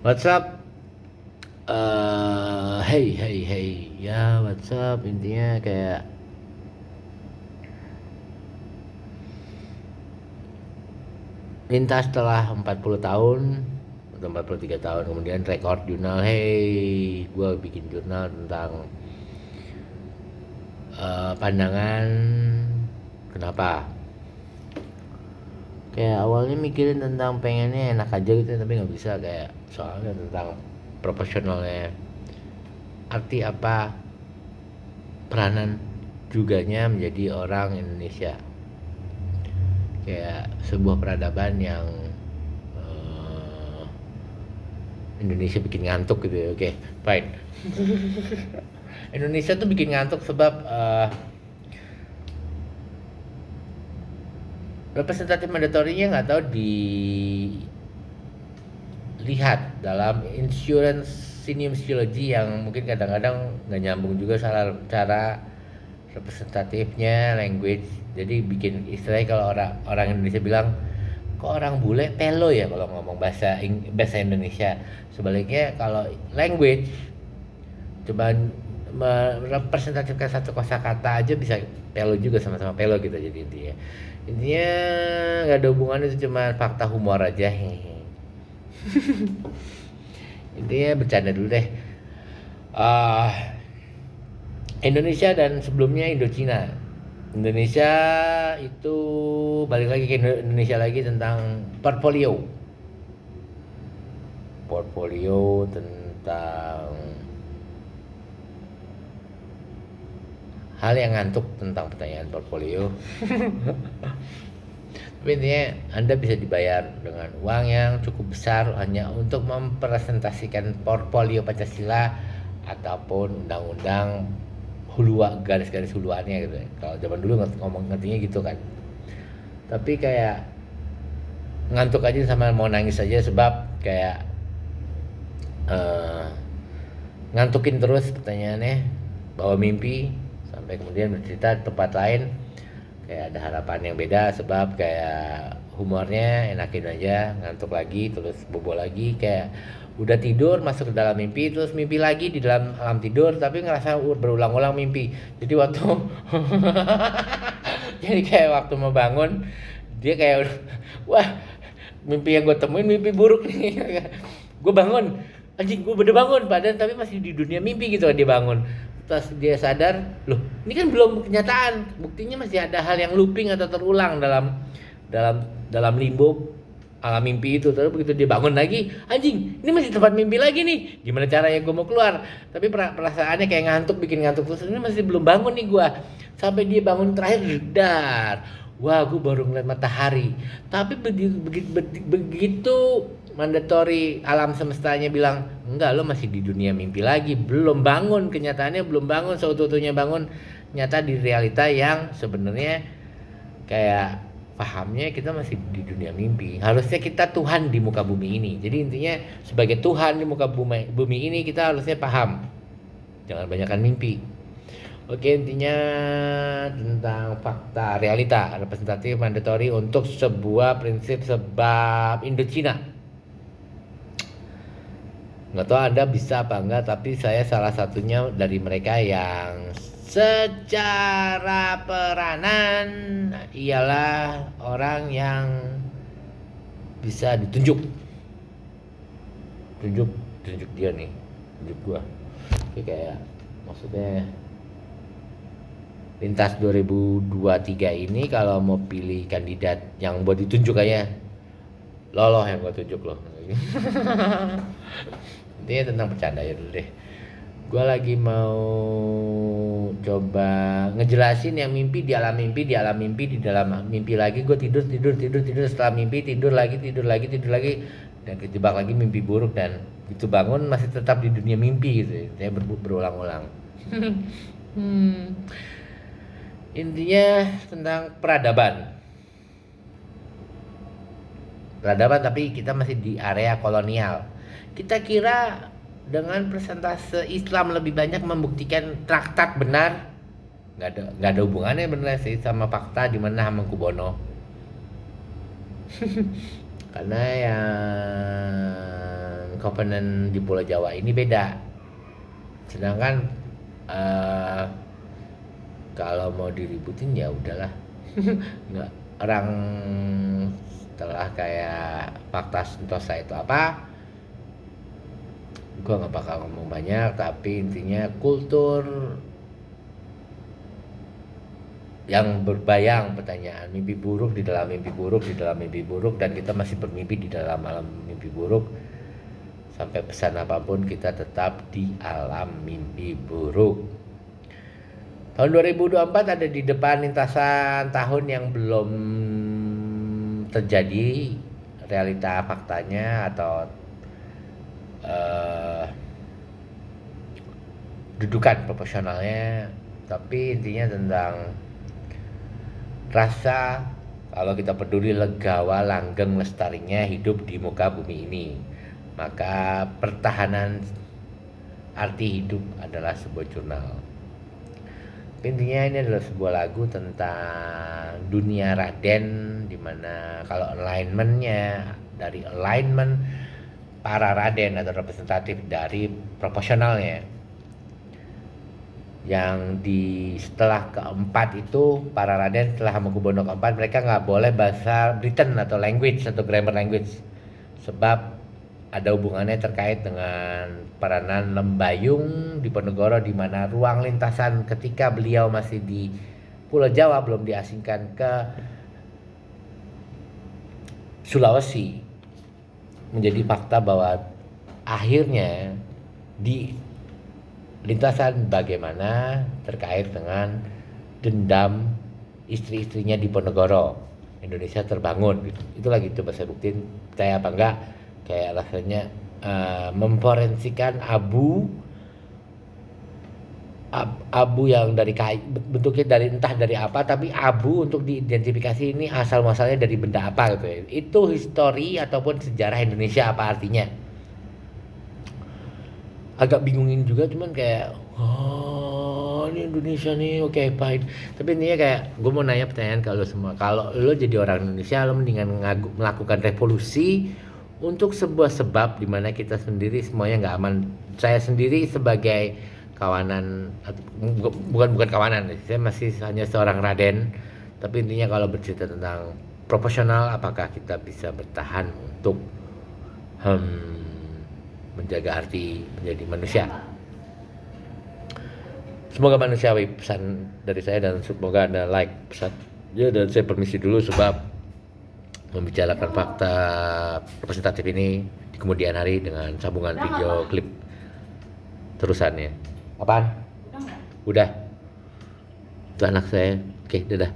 What's up? Hey hey hey, ya what's up? Intinya kayak lintas setelah 40 tahun atau 43 tahun kemudian rekor jurnal. Hey, gue bikin jurnal tentang pandangan. Kenapa? Kayak awalnya mikirin tentang pengennya enak aja gitu, tapi nggak bisa. Kayak soalnya tentang proporsionalnya, arti apa peranan juganya menjadi orang Indonesia, kayak sebuah peradaban yang Indonesia bikin ngantuk gitu ya. Oke, fine. Indonesia tuh bikin ngantuk sebab representatif mandatorinya nggak tahu dilihat dalam insurance siniosiologi yang mungkin kadang-kadang nggak nyambung juga salah cara representatifnya language. Jadi bikin istilahnya, kalau orang Indonesia bilang, kok orang bule pelo ya kalau ngomong bahasa Indonesia. Sebaliknya kalau language, coba merepresentatifkan satu kosakata aja bisa pelo juga, sama-sama pelo gitu. Jadi intinya nggak ada hubungannya, itu cuma fakta humor aja. Hehe. Intinya bercanda dulu deh. Ah, Indonesia dan sebelumnya Indochina. Indonesia itu balik lagi ke Indonesia lagi tentang portfolio tentang hal yang ngantuk tentang pertanyaan portfolio. Tapi intinya Anda bisa dibayar dengan uang yang cukup besar hanya untuk mempresentasikan portfolio Pancasila ataupun undang-undang hulua, garis-garis huluannya gitu ya. Kalau zaman dulu ngomong ngertinya gitu kan. Tapi kayak ngantuk aja sama mau nangis aja, sebab kayak eh, ngantukin terus pertanyaannya, bawa mimpi sampai kemudian bercerita di tempat lain. Kayak ada harapan yang beda, sebab kayak humornya enakin aja, ngantuk lagi terus bobo lagi, kayak udah tidur masuk ke dalam mimpi, terus mimpi lagi di dalam alam tidur, tapi ngerasa berulang-ulang mimpi. Jadi waktu jadi kayak waktu mau bangun dia kayak wah, mimpi yang gue temuin mimpi buruk nih. Gue bangun, anjing gue bener bangun padahal tapi masih di dunia mimpi gitu kan. Dia bangun, terus dia sadar, loh ini kan belum kenyataan, buktinya masih ada hal yang looping atau terulang dalam dalam dalam limbo alam mimpi itu. Terus begitu dia bangun lagi, anjing ini masih tempat mimpi lagi nih, gimana caranya gue mau keluar. Tapi perasaannya kayak ngantuk, bikin ngantuk terus, ini masih belum bangun nih gue. Sampai dia bangun terakhir, dar, wah gue baru ngeliat matahari. Tapi begitu mandatory alam semestanya bilang, enggak, lo masih di dunia mimpi lagi, belum bangun, kenyataannya belum bangun, seutuh-utuhnya bangun. Nyata di realita yang sebenarnya kayak pahamnya kita masih di dunia mimpi. Harusnya kita Tuhan di muka bumi ini. Jadi intinya sebagai Tuhan di muka bumi ini kita harusnya paham, jangan banyakkan mimpi. Oke, intinya tentang fakta realita representatif mandatori untuk sebuah prinsip sebab Indochina. Nggak tahu Anda bisa apa enggak, tapi saya salah satunya dari mereka yang secara peranan ialah orang yang bisa ditunjuk. Tunjuk dia nih, tunjuk gua. Oke, kayak maksudnya lintas 2023 ini kalau mau pilih kandidat yang buat ditunjuk aja, Loloh yang gua tunjuk loh. Intinya tentang bercanda ya dulu deh. Gue lagi mau coba ngejelasin yang mimpi di alam mimpi, di alam mimpi, di dalam mimpi lagi. Gue tidur, setelah mimpi tidur lagi, dan kejebak lagi mimpi buruk, dan itu bangun masih tetap di dunia mimpi gitu. Saya berulang-ulang. Intinya tentang peradaban, tapi kita masih di area kolonial. Kita kira dengan persentase Islam lebih banyak membuktikan traktat benar. Nggak ada hubungannya benar sih sama fakta di mana Hamengkubuwono. Karena yang covenant di Pulau Jawa ini beda. Sedangkan kalau mau diributin ya udahlah. Nggak, orang setelah kayak fakta Sentosa itu apa, gue nggak bakal ngomong banyak, tapi intinya kultur yang berbayang, pertanyaan mimpi buruk di dalam mimpi buruk di dalam mimpi buruk, dan kita masih bermimpi di dalam malam mimpi buruk. Sampai pesan apapun kita tetap di alam mimpi buruk. Tahun 2024 ada di depan lintasan tahun yang belum terjadi realita faktanya atau dudukan proporsionalnya, tapi intinya tentang rasa kalau kita peduli, legawa, langgeng, lestarinya hidup di muka bumi ini. Maka pertahanan arti hidup adalah sebuah jurnal. Intinya ini adalah sebuah lagu tentang dunia Raden, dimana kalau alignmentnya dari alignment para Raden atau representatif dari proporsionalnya, yang di setelah keempat itu para Raden setelah Hamengkubuwono keempat mereka nggak boleh bahasa Britain atau language atau grammar language, sebab ada hubungannya terkait dengan peranan Lembayung di Ponegoro, di mana ruang lintasan ketika beliau masih di Pulau Jawa belum diasingkan ke Sulawesi, menjadi fakta bahwa akhirnya di lintasan bagaimana terkait dengan dendam istri-istrinya di Ponegoro, Indonesia terbangun gitu. Itu lagi coba saya buktiin, percaya apa enggak, kayak rasanya memforensikan abu yang dari bentuknya dari entah dari apa, tapi abu untuk diidentifikasi ini asal muasalnya dari benda apa gitu ya. Itu histori ataupun sejarah Indonesia apa artinya. Agak bingungin juga, cuman kayak ini Indonesia nih, oke, fine. Tapi intinya kayak gue mau nanya pertanyaan kalau semua, kalau lo jadi orang Indonesia, lo mendingan melakukan revolusi untuk sebuah sebab di mana kita sendiri semuanya nggak aman. Saya sendiri sebagai kawanan, bukan kawanan, saya masih hanya seorang Raden, tapi intinya kalau bercerita tentang proporsional, apakah kita bisa bertahan untuk menjaga arti menjadi manusia. Semoga manusiawi pesan dari saya, dan semoga Anda like pesan ya. Dan saya permisi dulu sebab membicarakan fakta representatif ini di kemudian hari dengan sambungan video klip terusannya. Apaan? Udah. Itu anak saya. Oke, dadah.